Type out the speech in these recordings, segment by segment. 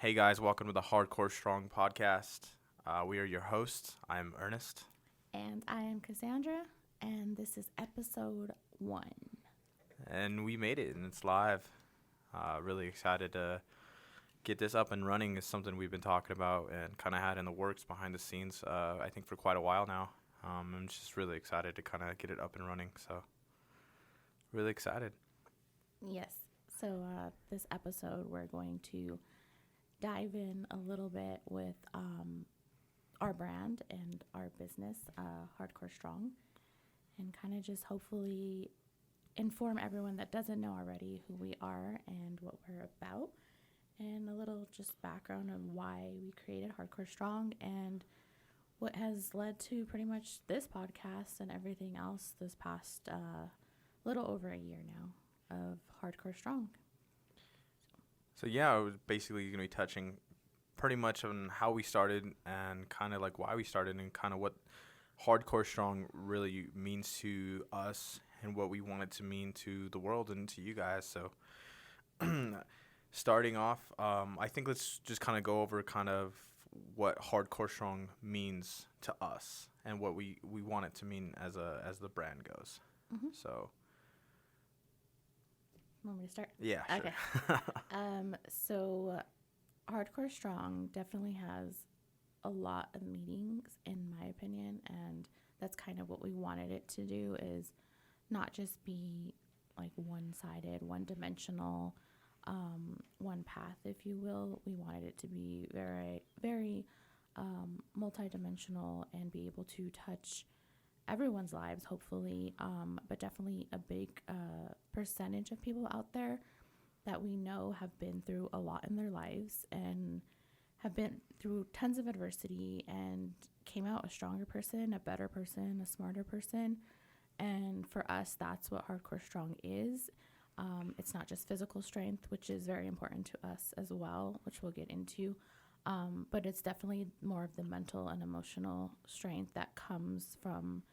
Hey guys, welcome to the Hardcore Strong podcast. We are your hosts. I'm Ernest. And I am Cassandra, and this is episode 1. And we made it and it's live. Really excited to get this up and running. Is something we've been talking about and kind of had in the works behind the scenes, I think for quite a while now. I'm just really excited to kind of get it up and running. So, really excited. Yes, so this episode we're going to dive in a little bit with our brand and our business, Hardcore Strong, and kind of just hopefully inform everyone that doesn't know already who we are and what we're about, and a little just background on why we created Hardcore Strong and what has led to pretty much this podcast and everything else this past little over a year now of Hardcore Strong. So yeah, I was basically going to be touching pretty much on how we started and kind of like why we started and kind of what Hardcore Strong really means to us and what we want it to mean to the world and to you guys. So starting off, I think let's just kind of go over kind of what Hardcore Strong means to us and what we want it to mean as the brand goes. Mm-hmm. So Want me to start? yeah, Okay. sure. So Hardcore Strong definitely has a lot of meanings, in my opinion, and that's kind of what we wanted it to do, is not just be like one-sided, one-dimensional, one path, if you will. We wanted it to be very, very multidimensional and be able to touch everyone's lives, hopefully, but definitely a big percentage of people out there that we know have been through a lot in their lives and have been through tons of adversity and came out a stronger person, a better person, a smarter person. And for us, that's what Hardcore Strong is. It's not just physical strength, which is very important to us as well, which we'll get into. But it's definitely more of the mental and emotional strength that comes from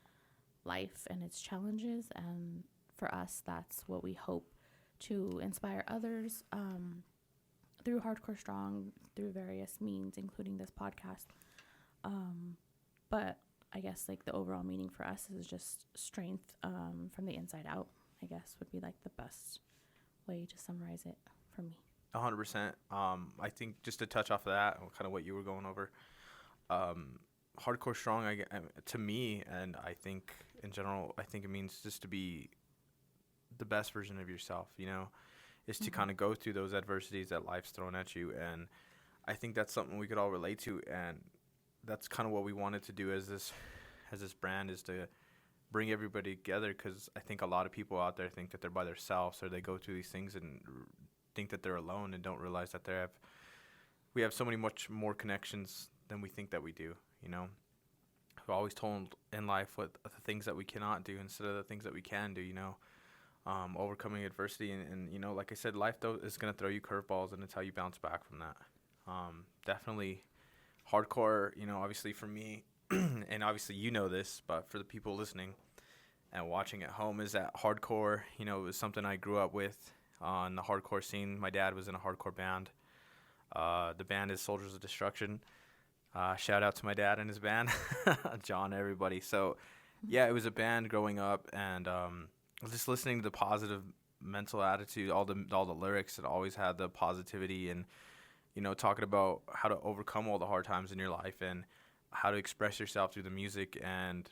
life and its challenges. And for us, that's what we hope to inspire others through Hardcore Strong, through various means, including this podcast. But I guess like the overall meaning for us is just strength from the inside out, I guess would be like the best way to summarize it for me. 100%. I think just to touch off of that, kind of what you were going over, Hardcore Strong, to me, and I think in general, I think it means just to be the best version of yourself, is to kind of go through those adversities that life's thrown at you. And I think that's something we could all relate to. And that's kind of what we wanted to do as this brand, is to bring everybody together, because I think a lot of people out there think that they're by themselves, or they go through these things and think that they're alone and don't realize that we have so many much more connections than we think that we do. We're always told in life what the things that we cannot do instead of the things that we can do. Overcoming adversity and like I said, life though is gonna throw you curveballs, and it's how you bounce back from that. Definitely hardcore. Obviously for me, and obviously this, but for the people listening and watching at home, is that hardcore. It was something I grew up with on the hardcore scene. My dad was in a hardcore band. The band is Soldiers of Destruction. Shout out to my dad and his band, John, everybody. So, yeah, it was a band growing up, and just listening to the positive mental attitude, all the lyrics that always had the positivity, and talking about how to overcome all the hard times in your life and how to express yourself through the music. And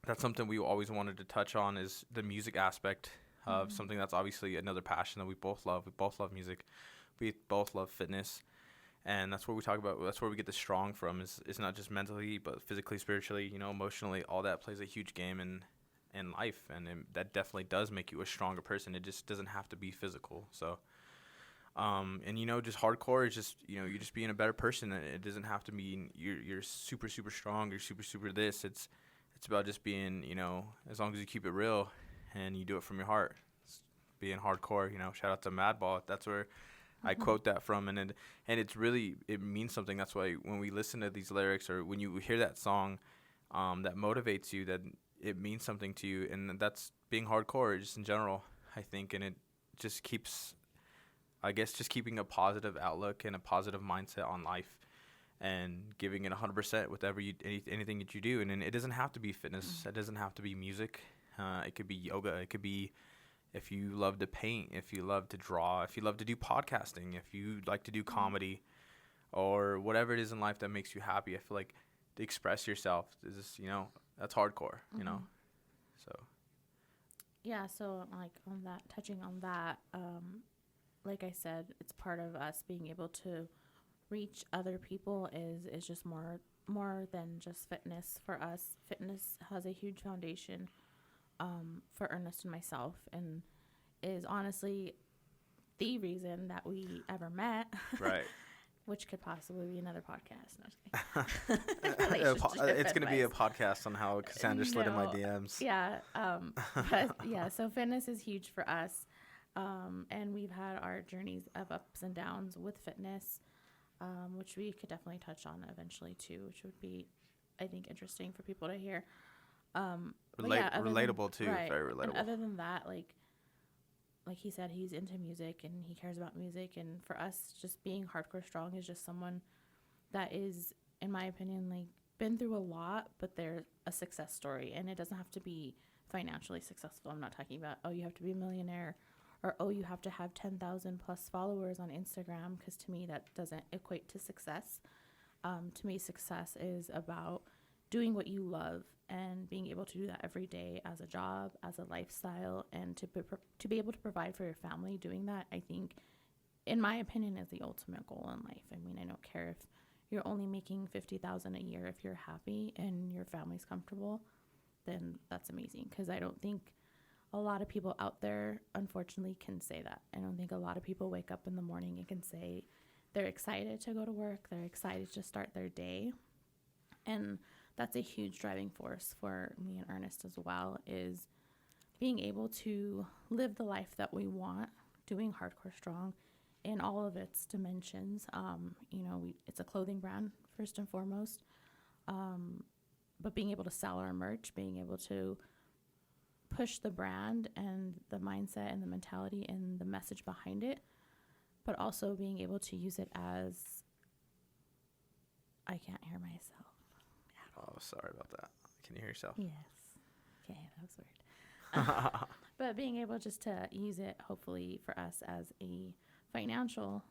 that's something we always wanted to touch on, is the music aspect of something that's obviously another passion that we both love. We both love music. We both love fitness. And that's what we talk about. That's where we get the strong from. It's not just mentally, but physically, spiritually, emotionally. All that plays a huge game in life, and that definitely does make you a stronger person. It just doesn't have to be physical. So, and just hardcore is just you're just being a better person. It doesn't have to mean you're super super strong. You're super super this. It's about just being as long as you keep it real, and you do it from your heart. It's being hardcore. Shout out to Madball. That's where I quote that from, and it's really, it means something. That's why when we listen to these lyrics, or when you hear that song, that motivates you, that it means something to you, and that's being hardcore just in general, I think, and it just keeps I guess just keeping a positive outlook and a positive mindset on life, and giving it 100% with anything that you do. And it doesn't have to be fitness. It doesn't have to be music. It could be yoga. It could be if you love to paint, if you love to draw, if you love to do podcasting, if you like to do comedy, or whatever it is in life that makes you happy. I feel like to express yourself is, that's hardcore, So Yeah, so like on that, touching on that, like I said, it's part of us being able to reach other people is just more than just fitness for us. Fitness has a huge foundation for Ernest and myself, and is honestly the reason that we ever met. right. Which could possibly be another podcast. No, just kidding. It's going to be a podcast on how Cassandra slid in my DMs. Yeah. But yeah, so fitness is huge for us. And we've had our journeys of ups and downs with fitness, which we could definitely touch on eventually too, which would be, I think, interesting for people to hear. Relatable too. Right. Very relatable. And other than that, like he said, he's into music and he cares about music. And for us, just being hardcore strong is just someone that is, in my opinion, like been through a lot, but they're a success story. And it doesn't have to be financially successful. I'm not talking about, oh, you have to be a millionaire, or, oh, you have to have 10,000 plus followers on Instagram. Because to me, that doesn't equate to success. To me, success is about doing what you love and being able to do that every day as a job, as a lifestyle, and to be able to provide for your family. Doing that, I think, in my opinion, is the ultimate goal in life. I mean, I don't care if you're only making $50,000 a year. If you're happy and your family's comfortable, then that's amazing. Because I don't think a lot of people out there, unfortunately, can say that. I don't think a lot of people wake up in the morning and can say they're excited to go to work. They're excited to start their day. And that's a huge driving force for me and Ernest as well, is being able to live the life that we want, doing Hardcore Strong in all of its dimensions. It's a clothing brand first and foremost, but being able to sell our merch, being able to push the brand and the mindset and the mentality and the message behind it, but also being able to use it as, I can't hear myself. Oh, sorry about that. Can you hear yourself? Yes. Okay, that was weird. But being able just to use it, hopefully, for us as a financial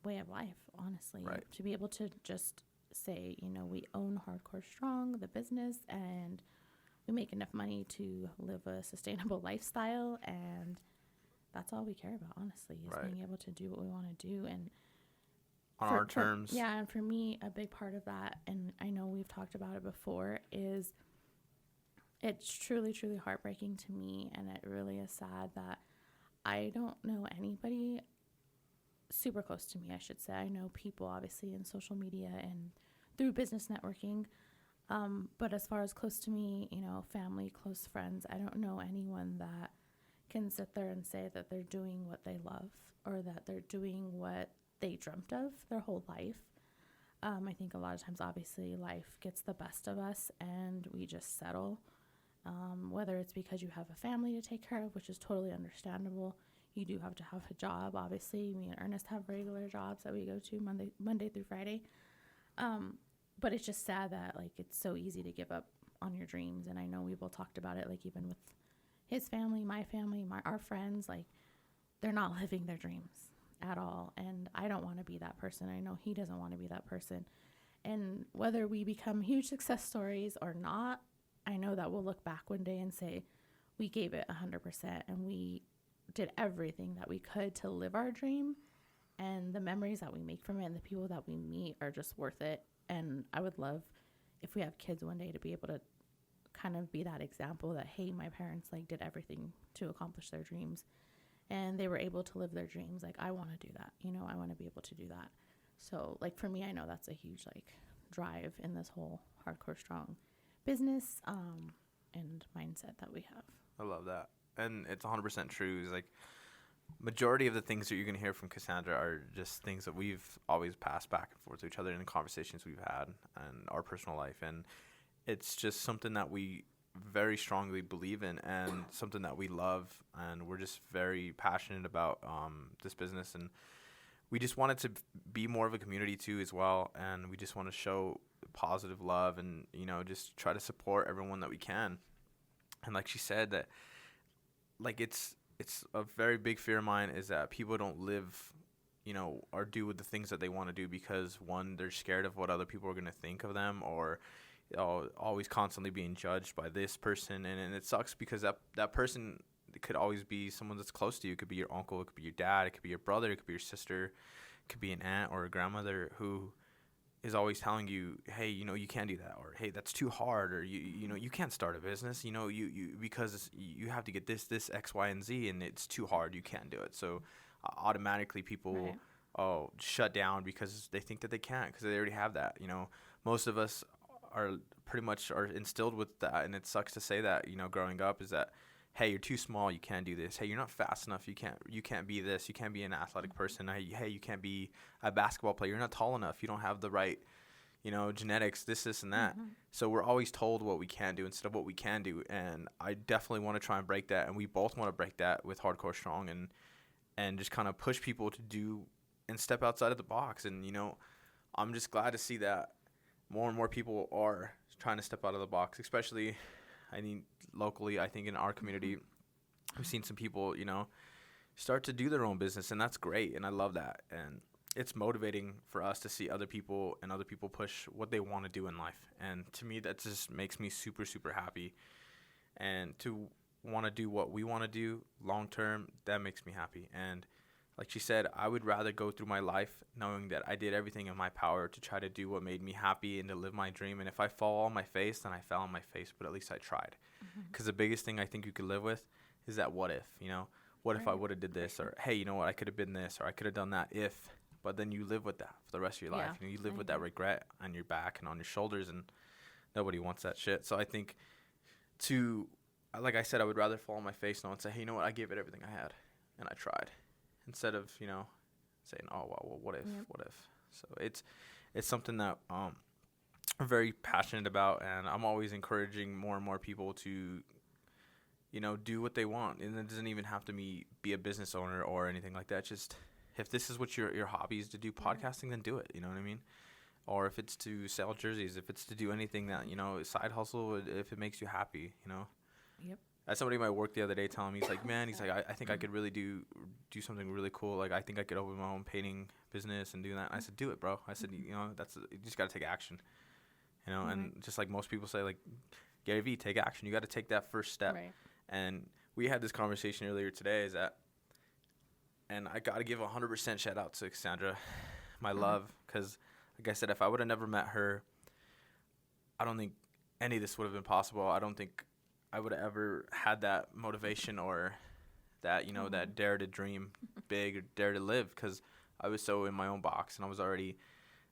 way of life, honestly. Right. To be able to just say, we own Hardcore Strong, the business, and we make enough money to live a sustainable lifestyle, and that's all we care about, honestly, is right. being able to do what we want to do, and on our terms. Yeah, and for me, a big part of that, and I know we've talked about it before, is it's truly, truly heartbreaking to me, and it really is sad that I don't know anybody super close to me, I should say. I know people, obviously, in social media and through business networking, but as far as close to me, family, close friends, I don't know anyone that can sit there and say that they're doing what they love, or that they're doing what they dreamt of their whole life. I think a lot of times, obviously, life gets the best of us and we just settle. Whether it's because you have a family to take care of, which is totally understandable. You do have to have a job, obviously. Me and Ernest have regular jobs that we go to Monday through Friday. But it's just sad that, it's so easy to give up on your dreams. And I know we've all talked about it, even with his family, my family, our friends, they're not living their dreams at all. And I don't want to be that person. I know he doesn't want to be that person. And whether we become huge success stories or not, I know that we'll look back one day and say we gave it 100% and we did everything that we could to live our dream. And the memories that we make from it and the people that we meet are just worth it. And I would love, if we have kids one day, to be able to kind of be that example that, hey, my parents did everything to accomplish their dreams. And they were able to live their dreams. I want to do that. I want to be able to do that. So, for me, I know that's a huge, drive in this whole Hardcore Strong business and mindset that we have. I love that. And it's 100% true. It's majority of the things that you're going to hear from Cassandra are just things that we've always passed back and forth to each other in the conversations we've had and our personal life. And it's just something that we very strongly believe in, and something that we love, and we're just very passionate about this business, and we just want it to be more of a community too as well, and we just want to show positive love, and just try to support everyone that we can. And like she said, that like it's a very big fear of mine is that people don't live, or do with the things that they want to do because, one, they're scared of what other people are going to think of them, or always constantly being judged by this person. And it sucks because that person could always be someone that's close to you. It could be your uncle, it could be your dad, it could be your brother, it could be your sister, it could be an aunt or a grandmother who is always telling you, hey, you can't do that, or hey, that's too hard, or you can't start a business, you because you have to get this X, Y, and Z, and it's too hard, you can't do it. So automatically people shut down because they think that they can't, because they already have that. Most of us are pretty much are instilled with that, and it sucks to say that, growing up, is that, hey, you're too small, you can't do this. Hey, you're not fast enough, you can't be this. You can't be an athletic person. Hey, you can't be a basketball player. You're not tall enough. You don't have the right, genetics, this and that. Mm-hmm. So we're always told what we can do instead of what we can do. And I definitely want to try and break that, and we both want to break that with Hardcore Strong, and just kind of push people to do and step outside of the box. And I'm just glad to see that more and more people are trying to step out of the box, especially locally. I think in our community, we've seen some people, start to do their own business, and that's great, and I love that. And it's motivating for us to see other people push what they want to do in life. And to me, that just makes me super, super happy. And to want to do what we want to do long term, that makes me happy. And like she said, I would rather go through my life knowing that I did everything in my power to try to do what made me happy and to live my dream. And if I fall on my face, then I fell on my face, but at least I tried. Because the biggest thing I think you could live with is that what if, what if I would have did this, or hey, you know what, I could have been this, or I could have done that if. But then you live with that for the rest of your life. You live with that regret on your back and on your shoulders, and nobody wants that shit. So I think like I said, I would rather fall on my face now and say, hey, you know what, I gave it everything I had, and I tried. Instead of, saying, oh, well, what if, what if? So it's something that I'm very passionate about, and I'm always encouraging more and more people to, do what they want. And it doesn't even have to be a business owner or anything like that. Just if this is what your hobby is, to do podcasting, then do it. You know what I mean? Or if it's to sell jerseys, if it's to do anything that, side hustle, if it makes you happy, Yep. I had somebody at my work the other day telling me, I think I could really do something really cool. Like, I think I could open my own painting business and do that. And I said, do it, bro. I said, you just got to take action, and just like most people say, like, Gary Vee, take action. You got to take that first step. Right. And we had this conversation earlier today, and I got to give 100% shout out to Cassandra, my love, because like I said, if I would have never met her, I don't think any of this would have been possible. I don't think I would have ever had that motivation or that, that dare to dream big or dare to live, because I was so in my own box, and I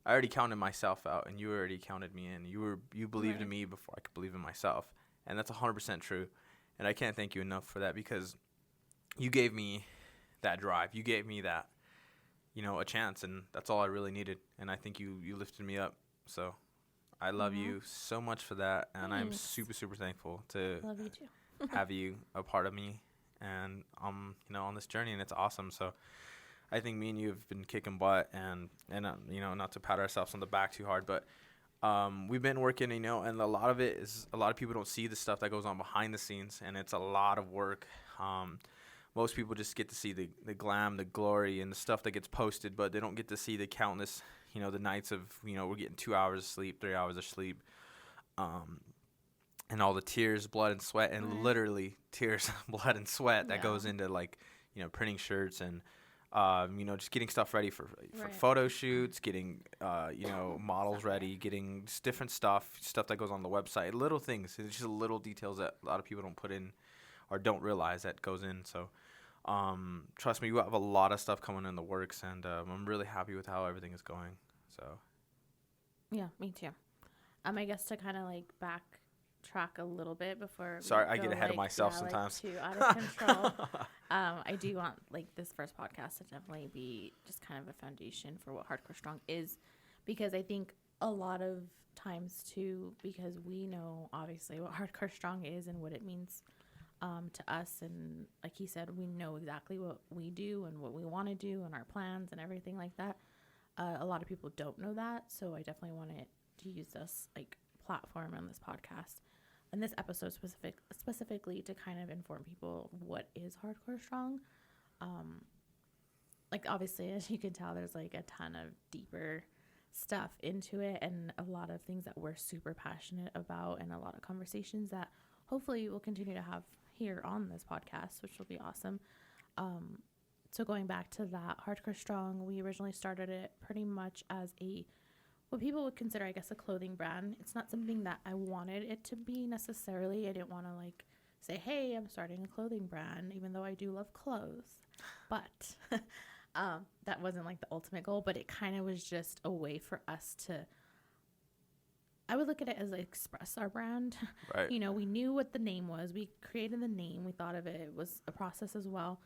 already counted myself out, and you already counted me in. You believed in me before I could believe in myself, and that's 100% true. And I can't thank you enough for that, because you gave me that drive. You gave me that, a chance, and that's all I really needed. And I think you lifted me up. So I love you so much for that, and I'm super, super thankful to Love you too. have you a part of me, and on this journey, and it's awesome. So I think me and you have been kicking butt, and not to pat ourselves on the back too hard, but we've been working, and a lot of it is, a lot of people don't see the stuff that goes on behind the scenes, and it's a lot of work. Most people just get to see the glam, the glory, and the stuff that gets posted, but they don't get to see the countless, the nights of, we're getting 2 hours of sleep, 3 hours of sleep, and all the tears, blood, and sweat, and literally tears, blood, and sweat that goes into, like, printing shirts, and just getting stuff ready for photo shoots, getting models ready, getting just different stuff that goes on the website, little things. It's just little details that a lot of people don't put in or don't realize that goes in. So trust me, you have a lot of stuff coming in the works, and I'm really happy with how everything is going. So Yeah, me too. I guess to kind of like backtrack a little bit before. Sorry, I get ahead of myself sometimes. Too out of control. I do want like this first podcast to definitely be just kind of a foundation for what Hardcore Strong is, because I think a lot of times too, because we know obviously what Hardcore Strong is and what it means to us. And like he said, we know exactly what we do and what we want to do and our plans and everything like that. A lot of people don't know that. So I definitely wanted to use this like platform on this podcast and this episode specifically to kind of inform people what is Hardcore Strong. Like obviously, as you can tell, there's like a ton of deeper stuff into it and a lot of things that we're super passionate about and a lot of conversations that hopefully we'll continue to have here on this podcast, which will be awesome. So going back to that, Hardcore Strong, we originally started it pretty much as what people would consider, I guess, a clothing brand. It's not something that I wanted it to be necessarily. I didn't want to like say, hey, I'm starting a clothing brand, even though I do love clothes. But that wasn't like the ultimate goal, but it kind of was just a way for us to, I would look at it as like express our brand. Right. You know, we knew what the name was. We created the name. We thought of it. It was a process as well.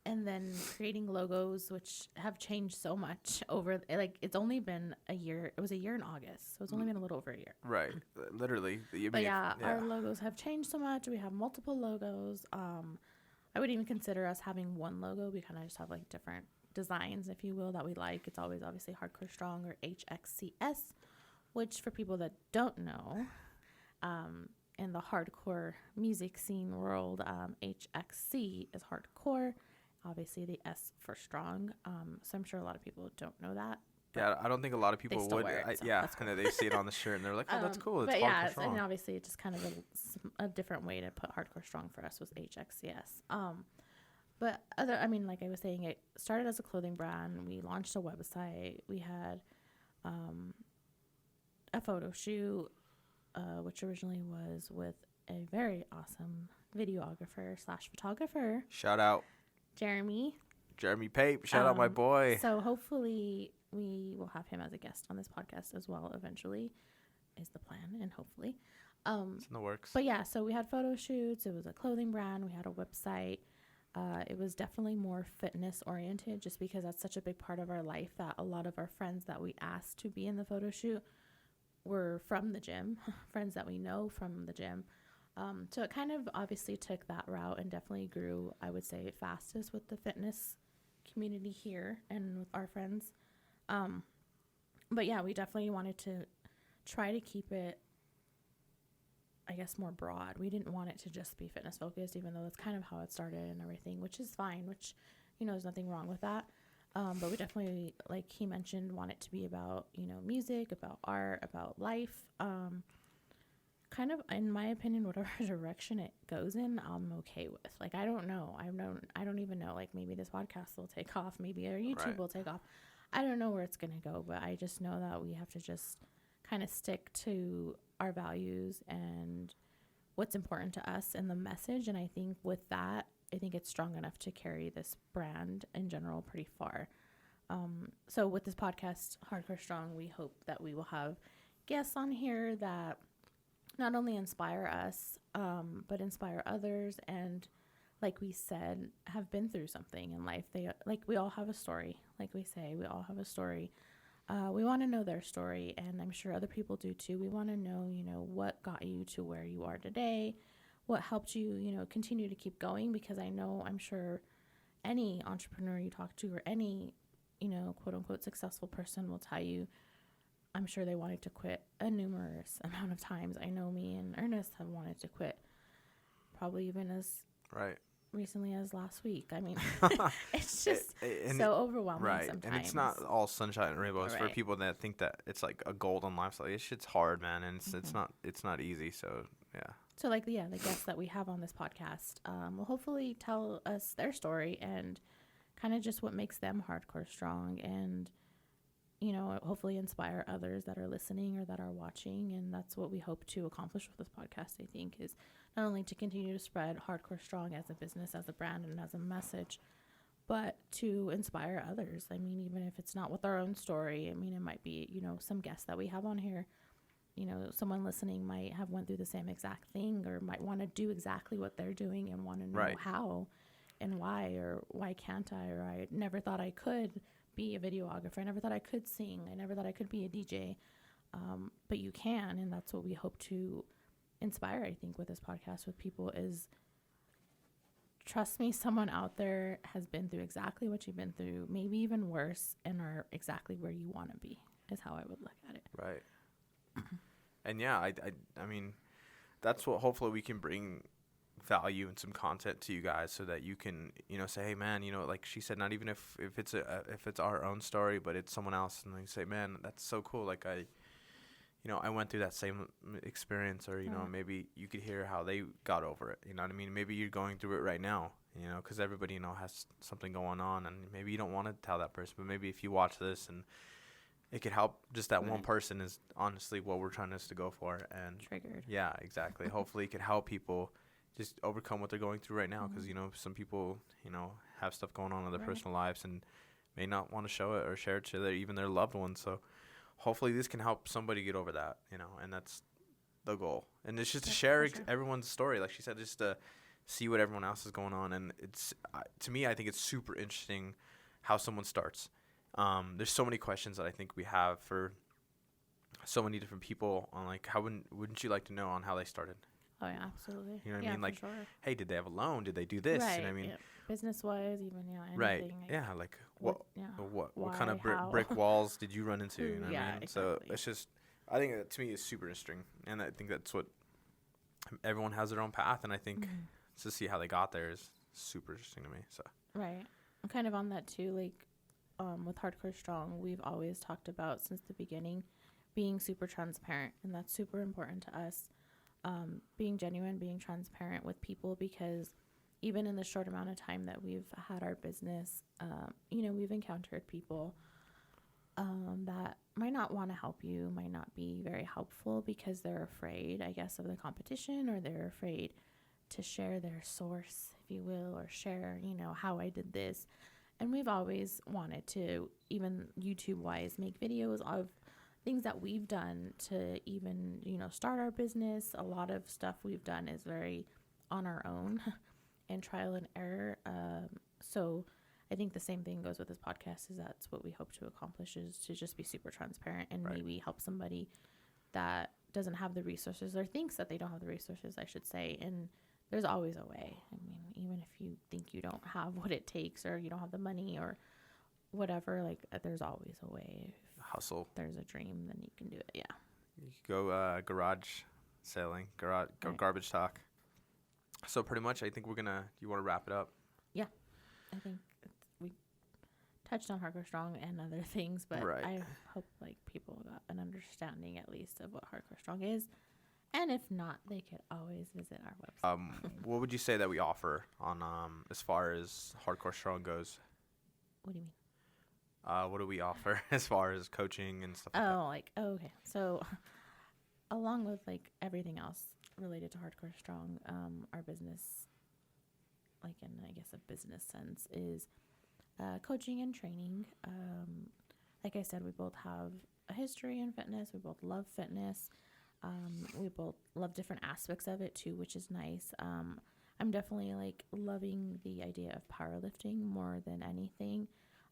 And then creating logos, which have changed so much over, like, it's only been a year. It was a year in August. So it's only been a little over a year. Right. Literally. But yeah, our logos have changed so much. We have multiple logos. I would even consider us having one logo. We kind of just have like different designs, if you will, that we like. It's always obviously Hardcore Strong or HXCS, which for people that don't know, in the hardcore music scene world, HXC is hardcore. Obviously, the S for strong. So I'm sure a lot of people don't know that. Yeah, I don't think a lot of people would. It, so yeah, kind of they see it on the shirt and they're like, oh, that's cool. It's but Hardcore yeah, Strong. and obviously, it just kind of a different way to put Hardcore Strong for us was HXCS. But like I was saying, it started as a clothing brand. We launched a website. We had a photo shoot, which originally was with a very awesome videographer / photographer. Shout out Jeremy Pape. Shout out my boy. So hopefully we will have him as a guest on this podcast as well eventually, is the plan, and hopefully. It's in the works. But yeah, so we had photo shoots. It was a clothing brand. We had a website. It was definitely more fitness oriented just because that's such a big part of our life that a lot of our friends that we asked to be in the photo shoot were from the gym, friends that we know from the gym. So it kind of obviously took that route and definitely grew, I would say, fastest with the fitness community here and with our friends. But yeah, we definitely wanted to try to keep it, I guess, more broad. We didn't want it to just be fitness focused, even though that's kind of how it started and everything, which is fine, which, there's nothing wrong with that. But we definitely, like he mentioned, want it to be about, music, about art, about life. Kind of, in my opinion, whatever direction it goes in, I'm okay with. Like, I don't know. I don't even know. Like, maybe this podcast will take off. Maybe our YouTube will take off. I don't know where it's going to go, but I just know that we have to just kind of stick to our values and what's important to us and the message. And I think with that, I think it's strong enough to carry this brand in general pretty far. So with this podcast, Hardcore Strong, we hope that we will have guests on here that not only inspire us, but inspire others. And like we said, have been through something in life. We all have a story. Like we say, we all have a story. We want to know their story, and I'm sure other people do too. We want to know, what got you to where you are today, what helped you, continue to keep going, because I'm sure any entrepreneur you talk to or any, quote unquote successful person will tell you, I'm sure they wanted to quit a numerous amount of times. I know me and Ernest have wanted to quit probably even as recently as last week. I mean, it's just so overwhelming sometimes. And it's not all sunshine and rainbows for people that think that it's like a golden lifestyle. This shit's hard, man, and it's not easy. So yeah. So the guests that we have on this podcast will hopefully tell us their story and kind of just what makes them hardcore strong, and hopefully inspire others that are listening or that are watching. And that's what we hope to accomplish with this podcast, I think, is not only to continue to spread Hardcore Strong as a business, as a brand, and as a message, but to inspire others. I mean, even if it's not with our own story, I mean, it might be, some guests that we have on here, someone listening might have went through the same exact thing or might want to do exactly what they're doing and want to know how and why, or why can't I, or I never thought I could be a videographer. I never thought I could sing. I never thought I could be a DJ. but you can, and that's what we hope to inspire, I think, with this podcast with people is, trust me, someone out there has been through exactly what you've been through, maybe even worse, and are exactly where you want to be, is how I would look at it. Right. And yeah, I mean, that's what hopefully we can bring value and some content to you guys so that you can, you know, say, hey man, you know, like she said, not even if it's our own story, but it's someone else, and they say, man, that's so cool. Like I went through that same experience, or, you know, maybe you could hear how they got over it. You know what I mean? Maybe you're going through it right now, you know, because everybody, you know, has something going on, and maybe you don't want to tell that person, but maybe if you watch this and it could help just that one person is honestly what we're trying to go for. And Triggered. Yeah, exactly. Hopefully it can help people just overcome what they're going through right now. Because, you know, some people, you know, have stuff going on in their personal lives and may not want to show it or share it to even their loved ones. So hopefully this can help somebody get over that, you know, and that's the goal. And it's just to share everyone's story. Like she said, just to see what everyone else is going on. And it's, to me, I think it's super interesting how someone starts. There's so many questions that I think we have for so many different people on, like, how wouldn't you like to know on how they started? Oh yeah, absolutely. You know what I mean? Like, sure. Hey, did they have a loan? Did they do this? Right. You know what I mean? Yeah. Business wise, even anything. Right. Like, Yeah. Like what kind of how? brick walls did you run into? You know what I mean? Exactly. So it's just, I think that to me is super interesting, and I think that's what everyone has their own path, and I think to see how they got there is super interesting to me. So right. I'm kind of on that too. Like, with Hardcore Strong, we've always talked about since the beginning being super transparent, and that's super important to us. Being genuine, being transparent with people, because even in the short amount of time that we've had our business, you know, we've encountered people that might not want to help you, might not be very helpful because they're afraid, I guess, of the competition, or they're afraid to share their source, if you will, or share, you know, how I did this. And we've always wanted to, even YouTube-wise, make videos of things that we've done to even, you know, start our business. A lot of stuff we've done is very on our own and trial and error. So I think the same thing goes with this podcast, is that's what we hope to accomplish, is to just be super transparent and maybe help somebody that doesn't have the resources, or thinks that they don't have the resources, I should say. And there's always a way. I mean, even if you think you don't have what it takes, or you don't have the money or whatever, like, there's always a way. hustle. There's a dream, then you can do it. Yeah. You could go garage selling, garbage talk. So pretty much, I think you want to wrap it up? Yeah. I think we touched on Hardcore Strong and other things, but I hope like people got an understanding at least of what Hardcore Strong is. And if not, they could always visit our website. What would you say that we offer on as far as Hardcore Strong goes? What do you mean? What do we offer as far as coaching and stuff like that? Okay. So along with like everything else related to Hardcore Strong, our business, like in, I guess, a business sense, is coaching and training. Like I said, we both have a history in fitness. We both love fitness. We both love different aspects of it too, which is nice. I'm definitely like loving the idea of powerlifting more than anything,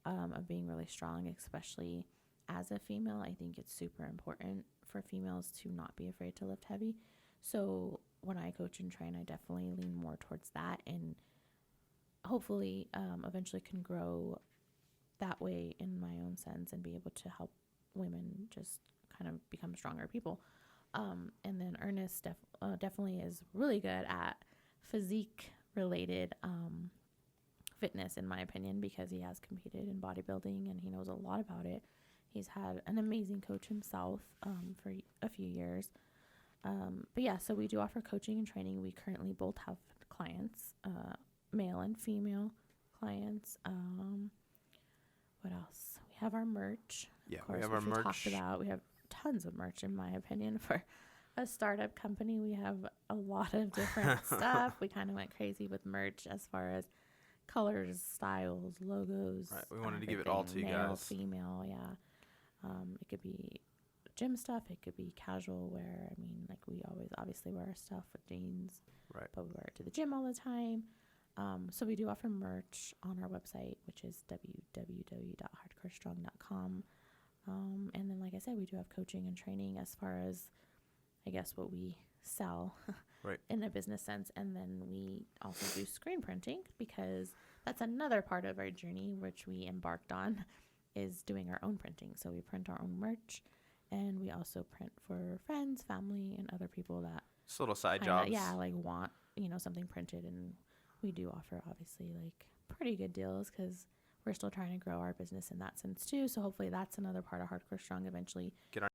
of being really strong, especially as a female. I think it's super important for females to not be afraid to lift heavy. So when I coach and train, I definitely lean more towards that, and hopefully eventually can grow that way in my own sense and be able to help women just kind of become stronger people. And then Ernest definitely is really good at physique related fitness, in my opinion, because he has competed in bodybuilding and he knows a lot about it. He's had an amazing coach himself for a few years. But yeah, so we do offer coaching and training. We currently both have clients, male and female clients. What else? We have our merch. Yeah, of course, we have our which merch. Talked about. We have tons of merch, in my opinion. For a startup company, we have a lot of different stuff. We kind of went crazy with merch as far as colors, styles, logos. Right. We wanted to give it all to you male, guys. Female, yeah. It could be gym stuff. It could be casual wear. I mean, like, we always obviously wear our stuff with jeans, Right. but we wear it to the gym all the time. So we do offer merch on our website, which is www.hardcorestrong.com. And then, like I said, we do have coaching and training as far as, I guess, what we sell Right. in a business sense. And then we also do screen printing, because that's another part of our journey, which we embarked on, is doing our own printing. So we print our own merch, and we also print for friends, family, and other people that Just little side kinda, jobs. yeah, like want, something printed. And we do offer, obviously, like pretty good deals, because we're still trying to grow our business in that sense too. So hopefully that's another part of Hardcore Strong eventually. Get our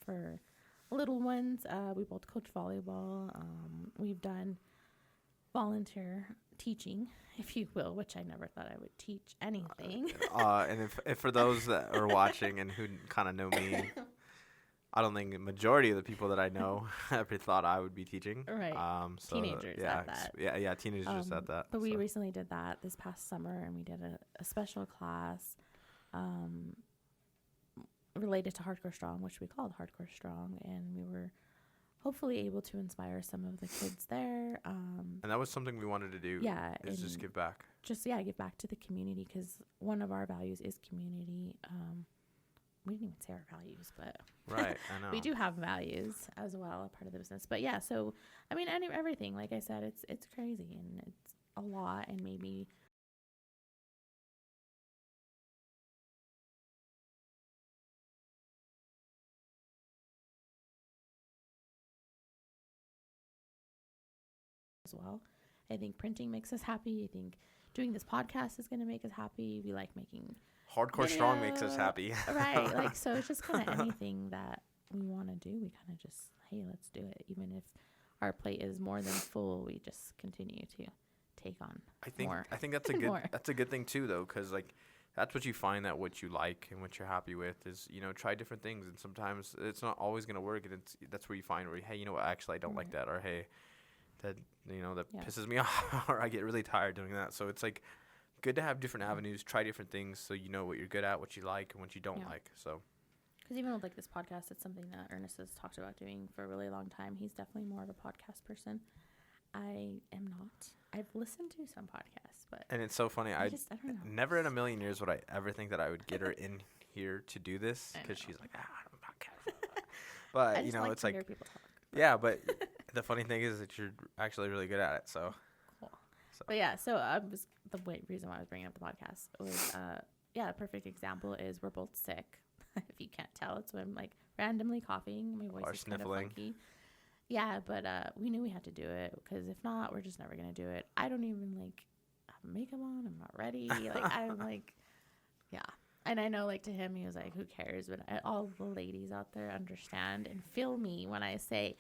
For little ones, we both coach volleyball. We've done volunteer teaching, if you will, which I never thought I would teach anything. And if for those that are watching and who kind of know me, I don't think the majority of the people that I know ever thought I would be teaching. Right. So Teenagers yeah, at that. yeah, teenagers at that. But we so. recently did that this past summer, and we did a special class related to Hardcore Strong, which we called Hardcore Strong, and we were hopefully able to inspire some of the kids there. And that was something we wanted to do. Yeah, Is just and give back. give back to the community, because one of our values is community. We didn't even say our values, but Right, I know. we do have values as well, a part of the business. But yeah, so I mean, everything, like I said, it's crazy, and it's a lot, and maybe as well. I think printing makes us happy. I think doing this podcast is going to make us happy. We like making Hardcore Strong makes us video, happy. right? Like, so it's just kind of anything that we want to do. We kind of just, hey, let's do it. Even if our plate is more than full, we just continue to take on more. I think that's a good More. that's a good thing too, though, because like that's what you find, that what you like and what you're happy with is, try different things, and sometimes it's not always gonna work, and that's where you find where, hey, what, actually I don't like Right. that, or hey, that that Yeah. pisses me off, or I get really tired doing that. So it's like good to have different avenues, try different things, so you know what you're good at, what you like, and what you don't Yeah. like. So Because even with like this podcast, it's something that Ernest has talked about doing for a really long time. He's definitely more of a podcast person. I am not. I've listened to some podcasts, but and it's so funny. I I don't know. never in a million years would I ever think that I would get her in here to do this, I because know. she's like, I'm not careful. But I just like it's to like, hear people talk. yeah, but the funny thing is that you're actually really good at it. So Cool. So. But yeah, so reason why I was bringing up the podcast was, a perfect example is we're both sick. If you can't tell, it's when I'm like randomly coughing. My voice Or is kind of sniffling. funky. Yeah, but we knew we had to do it, because if not, we're just never gonna do it. I don't even like have makeup on. I'm not ready. Like I'm like, yeah. And I know, like, to him, he was like, "Who cares?" But all the ladies out there understand and feel me when I say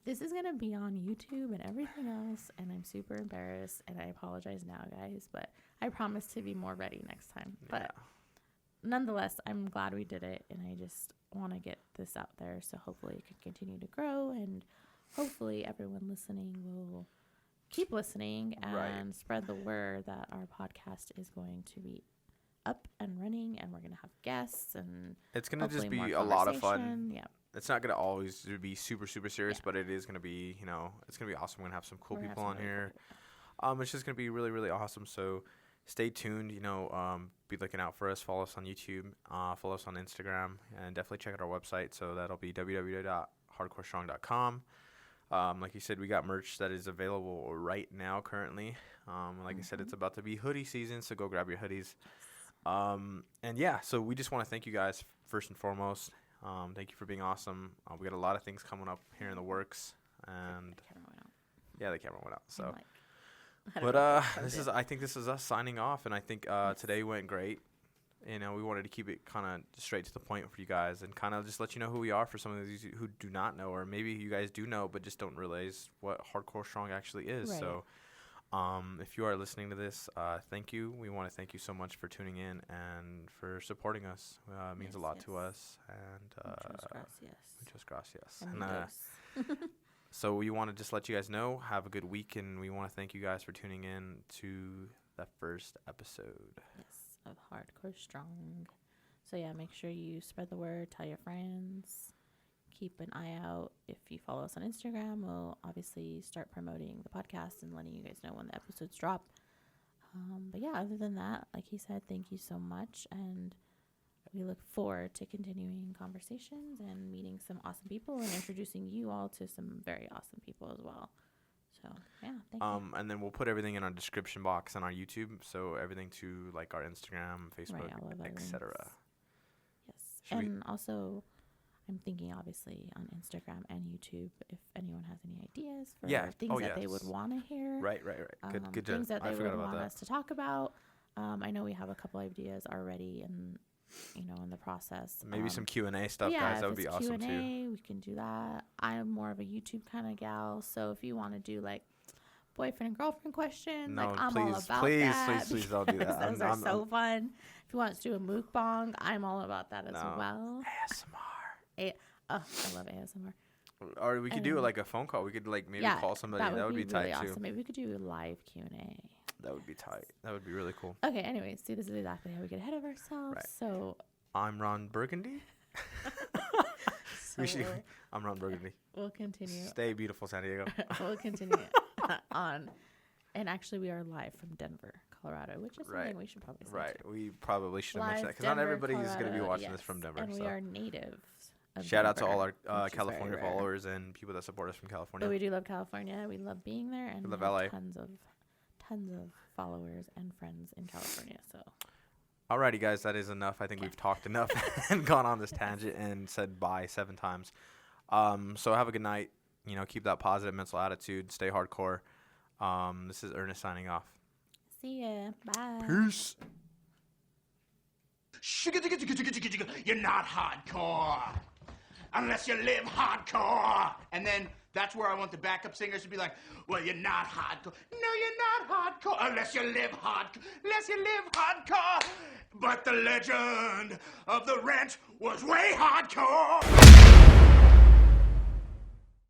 this is gonna be on YouTube and everything else, and I'm super embarrassed, and I apologize now, guys. But I promise to be more ready next time. But nonetheless, I'm glad we did it, and I just want to get this out there, so hopefully it can continue to grow, and hopefully everyone listening will keep listening and Right. spread the word that our podcast is going to be up and running, and we're going to have guests, and It's gonna just hopefully more be a lot of fun. conversation. Yeah. It's not gonna always be super serious, Yeah. but it is gonna be, it's gonna be awesome. We're gonna have some cool We're gonna have people some on really cool here. people. It's just gonna be really, really awesome. So stay tuned. Be looking out for us. Follow us on YouTube. Follow us on Instagram, and definitely check out our website. So that'll be www.hardcorestrong.com. Like you said, we got merch that is available right now currently. Like I said, it's about to be hoodie season, so go grab your hoodies. And yeah, so we just want to thank you guys first and foremost. Thank you for being awesome. We got a lot of things coming up here in the works, and The camera went out. yeah, the camera went out. So. I'm like, I don't know if it's I think this is us signing off, and I think today went great. We wanted to keep it kind of straight to the point for you guys, and kind of just let you know who we are for some of these who do not know, or maybe you guys do know but just don't realize what Hardcore Strong actually is. Right. So if you are listening to this, thank you. We want to thank you so much for tuning in and for supporting us. It means a Yes, lot yes. to us, and Muchas gracias. muchas gracias. Amigos. So we want to just let you guys know, have a good week, and we want to thank you guys for tuning in to the first episode. Yes, of Hardcore Strong. So yeah, make sure you spread the word, tell your friends, keep an eye out. If you follow us on Instagram, we'll obviously start promoting the podcast and letting you guys know when the episodes drop. But yeah, other than that, like he said, thank you so much, and we look forward to continuing conversations and meeting some awesome people and introducing you all to some very awesome people as well. So yeah, thank you. And then we'll put everything in our description box on our YouTube, so everything to like our Instagram, Facebook, all of our etc. links. Yes, Should we- and also, I'm thinking obviously on Instagram and YouTube if anyone has any ideas for things that they would want to hear. Right. Good. Things that I they forgot would about want that. us to talk about. I know we have a couple ideas already, and in the process. Maybe some Q&A stuff, guys. That would be awesome too. Q&A, we can do that. I'm more of a YouTube kind of gal, so if you want to do like boyfriend and girlfriend questions, No, like I'm please, all about please, that. please don't do that. Those are so fun. If you want us to do a mukbang, I'm all about that as well. ASMR. I love ASMR. Or we could do like a phone call. We could like maybe call somebody. That would be really tight awesome. too. Maybe we could do a live Q&A. That would be tight. That would be really cool. Okay, anyways, see, this is exactly how we get ahead of ourselves. Right. So I'm Ron Burgundy. I'm Ron Burgundy. We'll continue. Stay beautiful, San Diego. We'll continue on. And actually, we are live from Denver, Colorado, which is something we should probably say. Right. too. We probably should have Live mentioned that because not Denver, everybody is going to be Colorado, watching yes. this from Denver. And so. we are natives of Shout out to Denver, all our which is very California rare. followers and people that support us from California. But we do love California. We love being there, and We love have LA. tons of followers and friends in California. So Alrighty, guys, that is enough. I think we've talked enough and gone on this tangent and said bye 7 times. So have a good night. Keep that positive mental attitude. Stay hardcore. This is Ernest signing off. see ya. Bye. Peace. You're not hardcore unless you live hardcore. And then that's where I want the backup singers to be like, well, you're not hardcore. No, you're not hardcore unless you live hardcore. Unless you live hardcore. But the legend of the Ranch was way hardcore.